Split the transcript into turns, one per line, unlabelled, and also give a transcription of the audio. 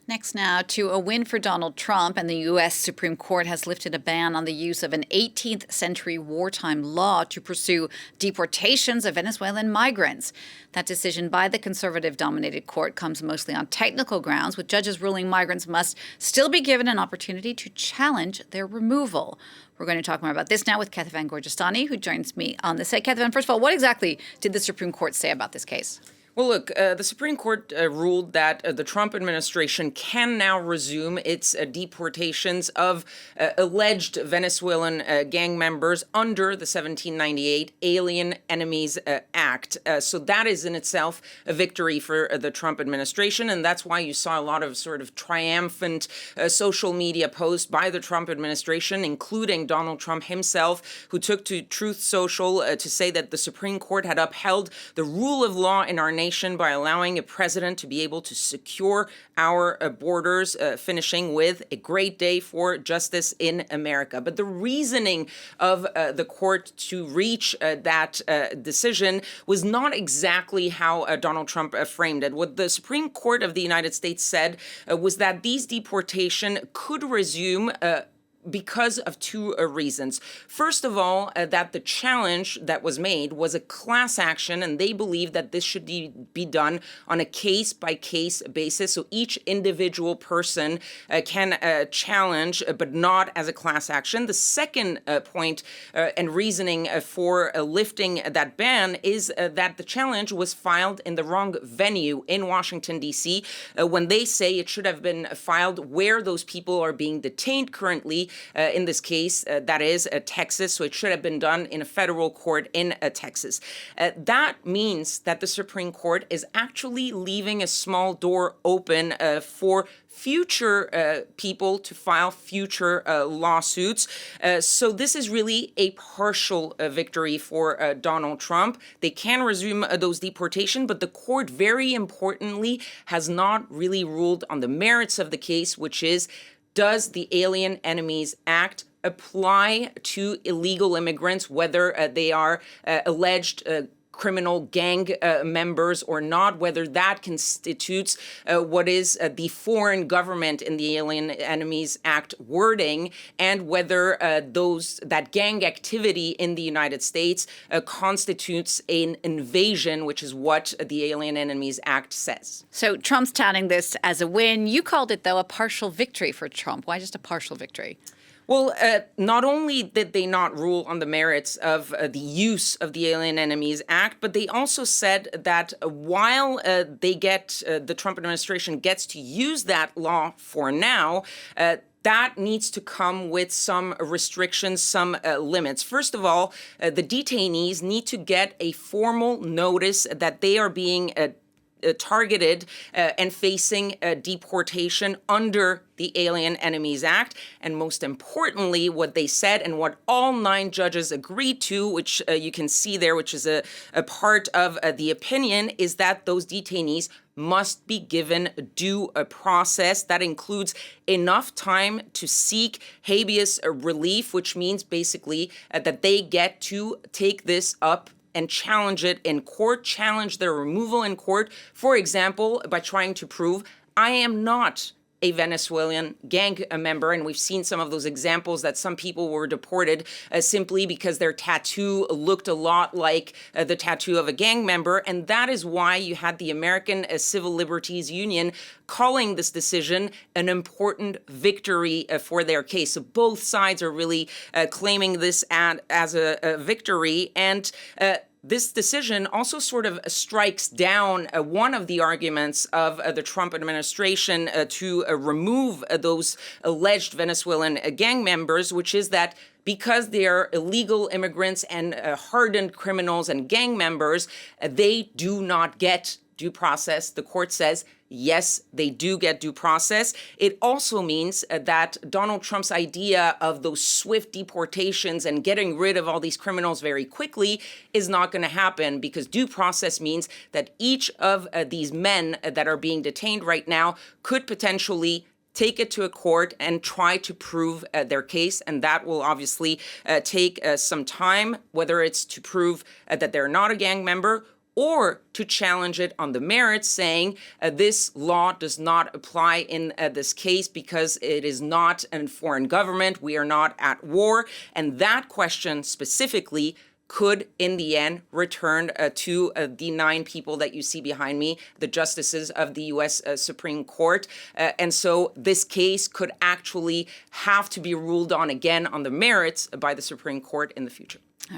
Next now to a win for Donald Trump, and the U.S. Supreme Court has lifted a ban on the use of an 18th century wartime law to pursue deportations of Venezuelan migrants. That decision by the conservative-dominated court comes mostly on technical grounds, with judges ruling migrants must still be given an opportunity to challenge their removal. We're going to talk more about this now with Kethevane Gorjestani, who joins me on the set. Kethevane, first of all, what exactly did the Supreme Court say about this case?
Well, look, the Supreme Court ruled that the Trump administration can now resume its deportations of alleged Venezuelan gang members under the 1798 Alien Enemies Act. So that is in itself a victory for the Trump administration, and that's why you saw a lot of sort of triumphant social media posts by the Trump administration, including Donald Trump himself, who took to Truth Social to say that the Supreme Court had upheld the rule of law in our nation by allowing a president to be able to secure our borders, finishing with a great day for justice in America. But the reasoning of the court to reach that decision was not exactly how Donald Trump framed it. What the Supreme Court of the United States said was that these deportations could resume because of two reasons. First of all, that the challenge that was made was a class action, and they believe that this should be done on a case-by-case basis. So each individual person can challenge, but not as a class action. The second point and reasoning for lifting that ban is that the challenge was filed in the wrong venue in Washington, D.C., when they say it should have been filed where those people are being detained currently. In this case, that is Texas, so it should have been done in a federal court in Texas. That means that the Supreme Court is actually leaving a small door open for future people to file future lawsuits. So this is really a partial victory for Donald Trump. They can resume those deportations, but the court, very importantly, has not really ruled on the merits of the case, which is, does the Alien Enemies Act apply to illegal immigrants, whether they are alleged criminal gang members or not, whether that constitutes what is the foreign government in the Alien Enemies Act wording, and whether that gang activity in the United States constitutes an invasion, which is what the Alien Enemies Act says.
So Trump's touting this as a win. You called it, though, a partial victory for Trump. Why just a partial victory?
Well, not only did they not rule on the merits of the use of the Alien Enemies Act, but they also said that while the Trump administration gets to use that law for now, that needs to come with some restrictions, some limits. First of all, the detainees need to get a formal notice that they are being targeted and facing deportation under the Alien Enemies Act. And most importantly, what they said and what all 9 judges agreed to, which you can see there, which is a part of the opinion, is that those detainees must be given due process. That includes enough time to seek habeas relief, which means basically that they get to take this up and challenge it in court, challenge their removal in court, for example, by trying to prove, I am not a Venezuelan gang member. And we've seen some of those examples that some people were deported simply because their tattoo looked a lot like the tattoo of a gang member. And that is why you had the American Civil Liberties Union calling this decision an important victory for their case. So both sides are really claiming this as a victory. And this decision also sort of strikes down one of the arguments of the Trump administration to remove those alleged Venezuelan gang members, which is that because they are illegal immigrants and hardened criminals and gang members, they do not get due process. The court says, yes, they do get due process. It also means that Donald Trump's idea of those swift deportations and getting rid of all these criminals very quickly is not going to happen, because due process means that each of these men that are being detained right now could potentially take it to a court and try to prove their case. And that will obviously take some time, whether it's to prove that they're not a gang member or to challenge it on the merits, saying this law does not apply in this case because it is not a foreign government. We are not at war. And that question specifically could, in the end, return to the 9 people that you see behind me, the justices of the U.S. Supreme Court. And so this case could actually have to be ruled on again on the merits by the Supreme Court in the future.
All right.